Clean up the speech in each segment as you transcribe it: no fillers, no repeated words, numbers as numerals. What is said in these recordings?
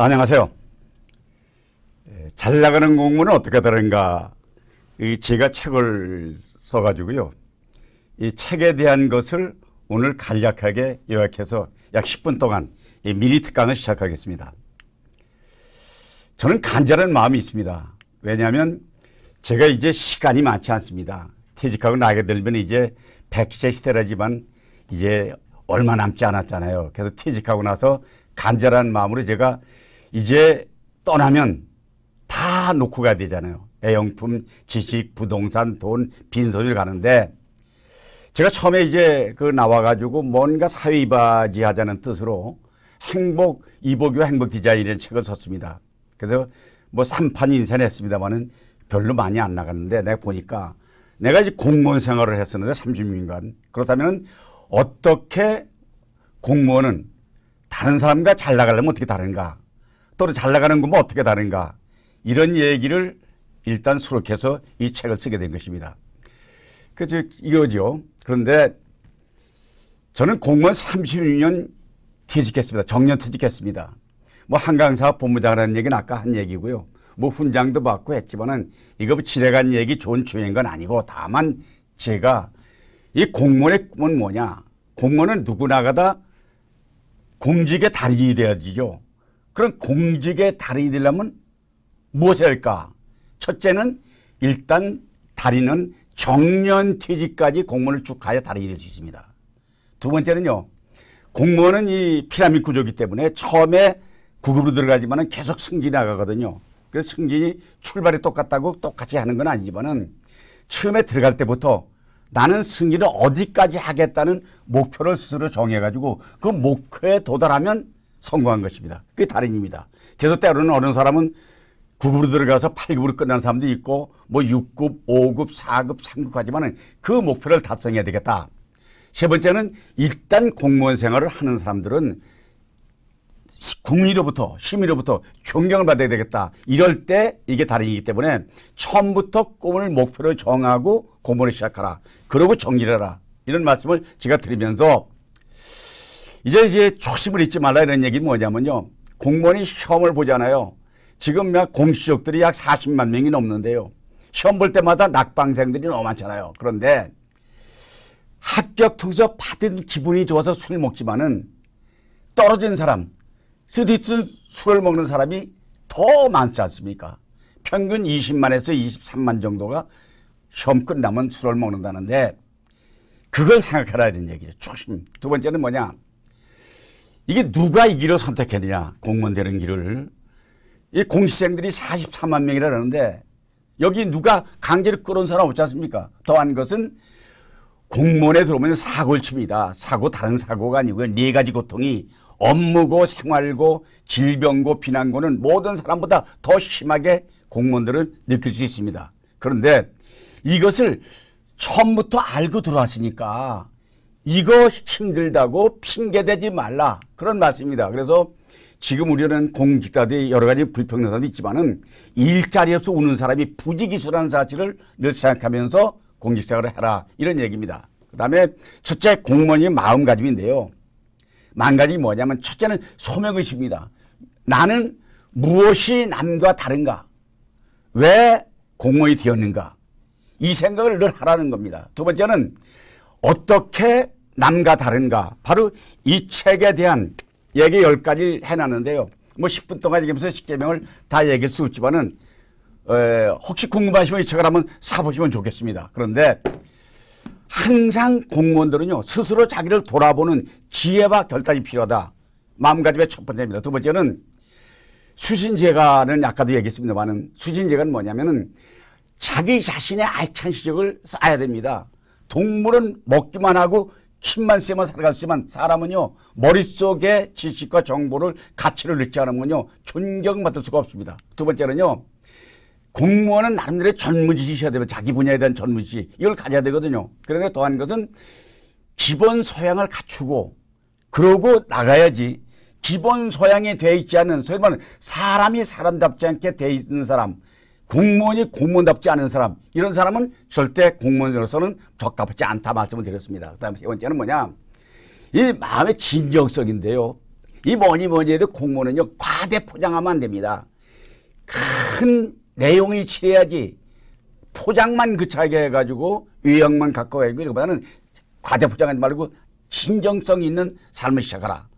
안녕하세요. 잘 나가는 공무원은 어떻게 다른가? 제가 책을 써가지고요. 이 책에 대한 것을 오늘 간략하게 요약해서 약 10분 동안 이 미니 특강을 시작하겠습니다. 저는 간절한 마음이 있습니다. 왜냐하면 제가 이제 시간이 많지 않습니다. 퇴직하고 나게 되면 이제 100세 시대라지만 이제 얼마 남지 않았잖아요. 그래서 퇴직하고 나서 간절한 마음으로 제가 이제 떠나면 다 놓고 가야 되잖아요. 애용품, 지식, 부동산, 돈, 빈손을 가는데 제가 처음에 이제 나와가지고 뭔가 사회 이바지 하자는 뜻으로 행복, 이복이와 행복 디자인이라는 책을 썼습니다. 그래서 뭐 3판 인쇄했습니다만은 별로 많이 안 나갔는데 내가 보니까 내가 이제 공무원 생활을 했었는데 30년간 그렇다면 어떻게 공무원은 다른 사람과 잘 나가려면 어떻게 다른가? 또는 잘 나가는 건 뭐 어떻게 다른가? 이런 얘기를 일단 수록해서 이 책을 쓰게 된 것입니다. 즉 이거죠. 그런데 저는 공무원 36년 퇴직했습니다. 정년 퇴직했습니다. 뭐 한강사업 본부장이라는 얘기는 아까 한 얘기고요. 뭐 훈장도 받고 했지만은 이거 뭐 지레간 얘기 좋은 중요한 건 아니고 다만 제가 이 공무원의 꿈은 뭐냐? 공무원은 누구나 가다 공직의 달인이 되어야지죠. 그럼 공직의 달인이 되려면 무엇을 할까? 첫째는 일단 달인은 정년 퇴직까지 공무원을 쭉 가야 달인이 될 수 있습니다. 두 번째는요. 공무원은 이 피라미드 구조이기 때문에 처음에 9급으로 들어가지만은 계속 승진이 나가거든요. 그래서 승진이 출발이 똑같다고 똑같이 하는 건 아니지만은 처음에 들어갈 때부터 나는 승진을 어디까지 하겠다는 목표를 스스로 정해가지고 그 목표에 도달하면 성공한 것입니다. 그게 달인입니다. 그래서 때로는 어느 사람은 9급으로 들어가서 8급으로 끝나는 사람도 있고 뭐 6급, 5급, 4급, 3급 하지만은 그 목표를 달성해야 되겠다. 세 번째는 일단 공무원 생활을 하는 사람들은 국민으로부터 시민으로부터 존경을 받아야 되겠다. 이럴 때 이게 달인이기 때문에 처음부터 꿈을 목표를 정하고 공부를 시작하라. 그러고 정리를 해라. 이런 말씀을 제가 드리면서 이제 초심을 잊지 말라 이런 얘기는 뭐냐면요. 공무원이 시험을 보잖아요. 지금 공시족들이 약 40만 명이 넘는데요. 시험 볼 때마다 낙방생들이 너무 많잖아요. 그런데 합격 통해서 받은 기분이 좋아서 술 먹지만은 떨어진 사람, 쓰디쓴 술을 먹는 사람이 더 많지 않습니까? 평균 20만에서 23만 정도가 시험 끝나면 술을 먹는다는데 그걸 생각해라 이런 얘기죠. 초심. 두 번째는 뭐냐? 이게 누가 이 길을 선택했느냐? 공무원 되는 길을. 이 공시생들이 44만 명이라 그러는데 여기 누가 강제로 끌어온 사람 없지 않습니까? 더한 것은 공무원에 들어오면 사고를 칩니다. 사고 다른 사고가 아니고요. 네 가지 고통이 업무고 생활고 질병고 비난고는 모든 사람보다 더 심하게 공무원들은 느낄 수 있습니다. 그런데 이것을 처음부터 알고 들어왔으니까 이거 힘들다고 핑계대지 말라 그런 말씀입니다. 그래서 지금 우리는 공직자들이 여러 가지 불평등도 있지만은 일자리 없어 우는 사람이 부지기수라는 사실을 늘 생각하면서 공직생활을 해라 이런 얘기입니다. 그다음에 첫째 공무원의 마음가짐인데요. 마음가짐이 뭐냐면 첫째는 소명의식입니다. 나는 무엇이 남과 다른가? 왜 공무원이 되었는가? 이 생각을 늘 하라는 겁니다. 두 번째는 어떻게 남과 다른가? 바로 이 책에 대한 얘기 10가지를 해놨는데요. 뭐 10분 동안 얘기하면서 10개명을 다 얘기할 수 있지만은 혹시 궁금하시면 이 책을 한번 사보시면 좋겠습니다. 그런데 항상 공무원들은요 스스로 자기를 돌아보는 지혜와 결단이 필요하다. 마음가짐의 첫 번째입니다. 두 번째는 수신제가는 아까도 얘기했습니다만은 수신제가는 뭐냐면은 자기 자신의 알찬 시적을 쌓아야 됩니다. 동물은 먹기만 하고 힘만 세면 살아갈 수 있지만 사람은요 머릿속에 지식과 정보를 가치를 넣지 않으면요 존경받을 수가 없습니다. 두 번째는요 공무원은 나름대로의 전문지식이 있어야 되면 자기 분야에 대한 전문지식 이걸 가져야 되거든요. 그런데 더한 것은 기본 소양을 갖추고 그러고 나가야지 기본 소양이 돼 있지 않은 소위 말하는 사람이 사람답지 않게 돼 있는 사람 공무원이 공무원답지 않은 사람 이런 사람은 절대 공무원으로서는 적합하지 않다 말씀을 드렸습니다. 그다음에 세 번째는 뭐냐 이 마음의 진정성인데요. 이 뭐니 해도 공무원은요, 과대 포장하면 안 됩니다. 큰 내용이 칠해야지. 포장만 그차게 해가지고 외형만 갖고 가고 이거보다는 과대 포장하지 말고 진정성 있는 삶을 시작하라.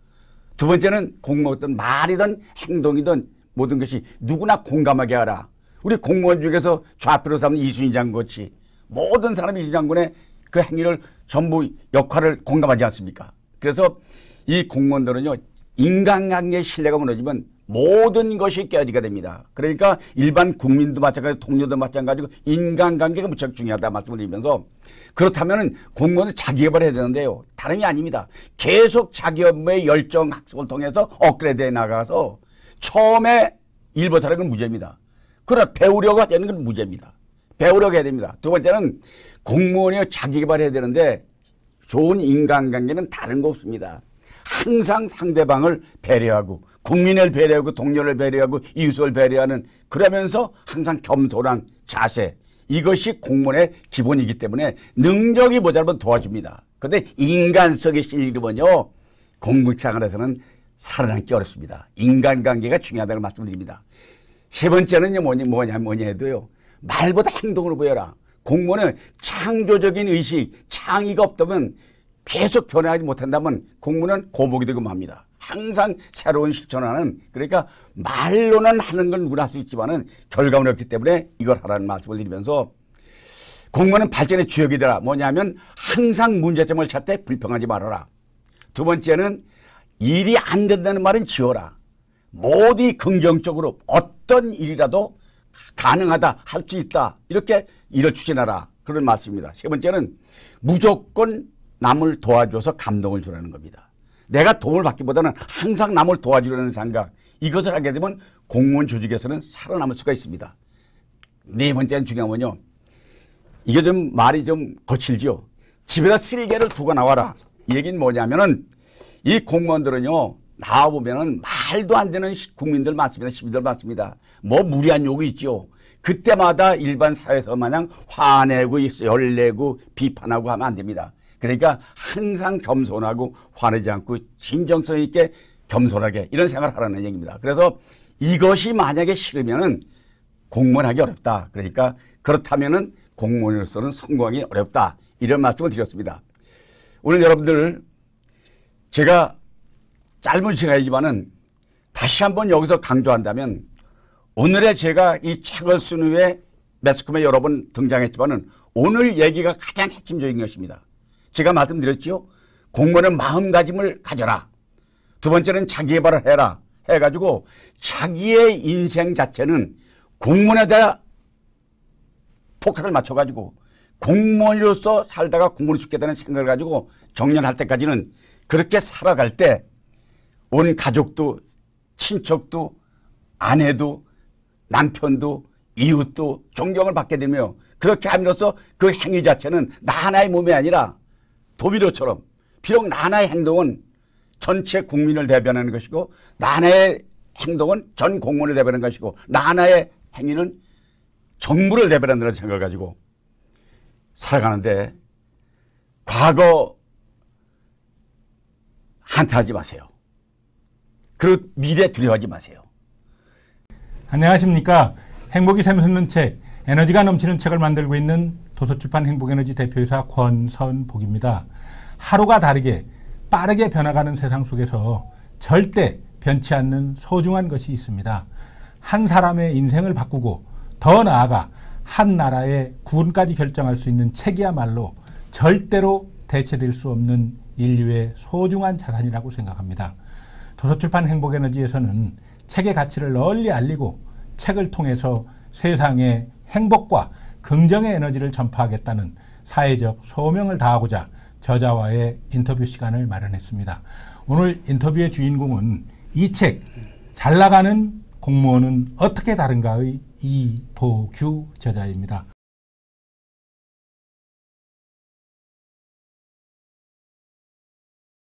두 번째는 공무원 말이든 행동이든 모든 것이 누구나 공감하게 하라. 우리 공무원 중에서 좌표로 삼는 이순신 장군같이 모든 사람이 이순신 장군의 그 행위를 전부 역할을 공감하지 않습니까? 그래서 이 공무원들은요, 인간관계의 신뢰가 무너지면 모든 것이 깨지게 됩니다. 그러니까 일반 국민도 마찬가지고 동료도 마찬가지고 인간관계가 무척 중요하다 말씀을 드리면서, 그렇다면 공무원은 자기개발해야 되는데요, 다름이 아닙니다. 계속 자기 업무의 열정 학습을 통해서 업그레이드해 나가서 처음에 일 못하는 건 무죄입니다. 그러나 배우려고 하는 건 무죄입니다. 배우려고 해야 됩니다. 두 번째는 공무원이 자기개발해야 되는데 좋은 인간관계는 다른 거 없습니다. 항상 상대방을 배려하고 국민을 배려하고 동료를 배려하고 이웃을 배려하는, 그러면서 항상 겸손한 자세, 이것이 공무원의 기본이기 때문에 능력이 모자라면 도와줍니다. 그런데 인간성이 실리면요, 공직생활에서는 살아남기 어렵습니다. 인간관계가 중요하다는 말씀드립니다. 세 번째는요, 뭐냐 해도요, 말보다 행동으로 보여라. 공무원은 창조적인 의식, 창의가 없다면, 계속 변화하지 못한다면 공무원은 고목이 되고 맙니다. 항상 새로운 실천하는, 그러니까 말로는 하는 건 누구나 할 수 있지만은 결과물이 없기 때문에 이걸 하라는 말씀을 드리면서, 공무원은 발전의 주역이 되라. 뭐냐면 항상 문제점을 찾되 불평하지 말아라. 두 번째는 일이 안 된다는 말은 지워라. 모두 긍정적으로 어떤 일이라도 가능하다, 할 수 있다, 이렇게 일을 추진하라, 그런 말씀입니다. 세 번째는 무조건 남을 도와줘서 감동을 주라는 겁니다. 내가 도움을 받기보다는 항상 남을 도와주려는 생각, 이것을 하게 되면 공무원 조직에서는 살아남을 수가 있습니다. 네 번째는 중요한 건요, 이게 좀 말이 좀 거칠죠. 집에다 쓸개를 두고 나와라. 이 얘기는 뭐냐면은, 이 공무원들은요, 나와보면은 말도 안 되는 국민들 많습니다. 시민들 많습니다. 뭐 무리한 요구 있죠. 그때마다 일반 사회에서 마냥 화내고 열내고 비판하고 하면 안 됩니다. 그러니까 항상 겸손하고 화내지 않고 진정성 있게 겸손하게 이런 생각을 하라는 얘기입니다. 그래서 이것이 만약에 싫으면은 공무원 하기 어렵다. 그러니까 그렇다면은 공무원으로서는 성공하기 어렵다. 이런 말씀을 드렸습니다. 오늘 여러분들, 제가 짧은 시간이지만은 다시 한번 여기서 강조한다면, 오늘의 제가 이 책을 쓴 후에 매스컴에 여러 번 등장했지만은 오늘 얘기가 가장 핵심적인 것입니다. 제가 말씀드렸죠. 공무원은 마음가짐을 가져라. 두 번째는 자기개발을 해라. 해가지고 자기의 인생 자체는 공무원에다 포커스를 맞춰가지고 공무원으로서 살다가 공무원이 죽겠다는 생각을 가지고 정년할 때까지는 그렇게 살아갈 때 온 가족도 친척도 아내도 남편도 이웃도 존경을 받게 되며, 그렇게 함으로써 그 행위 자체는 나 하나의 몸이 아니라 도비로처럼, 비록 나 하나의 행동은 전체 국민을 대변하는 것이고 나 하나의 행동은 전 공무원을 대변하는 것이고 나 하나의 행위는 정부를 대변한다는 생각을 가지고 살아가는데, 과거 한탄하지 마세요. 그리고 미래 두려워하지 마세요. 안녕하십니까. 행복이 샘솟는 책, 에너지가 넘치는 책을 만들고 있는 도서출판 행복에너지 대표이사 권선복입니다. 하루가 다르게 빠르게 변화가는 세상 속에서 절대 변치 않는 소중한 것이 있습니다. 한 사람의 인생을 바꾸고 더 나아가 한 나라의 구분까지 결정할 수 있는 책이야말로 절대로 대체될 수 없는 인류의 소중한 자산이라고 생각합니다. 도서출판 행복에너지에서는 책의 가치를 널리 알리고 책을 통해서 세상에 행복과 긍정의 에너지를 전파하겠다는 사회적 소명을 다하고자 저자와의 인터뷰 시간을 마련했습니다. 오늘 인터뷰의 주인공은 이 책 잘 나가는 공무원은 어떻게 다른가의 이보규 저자입니다.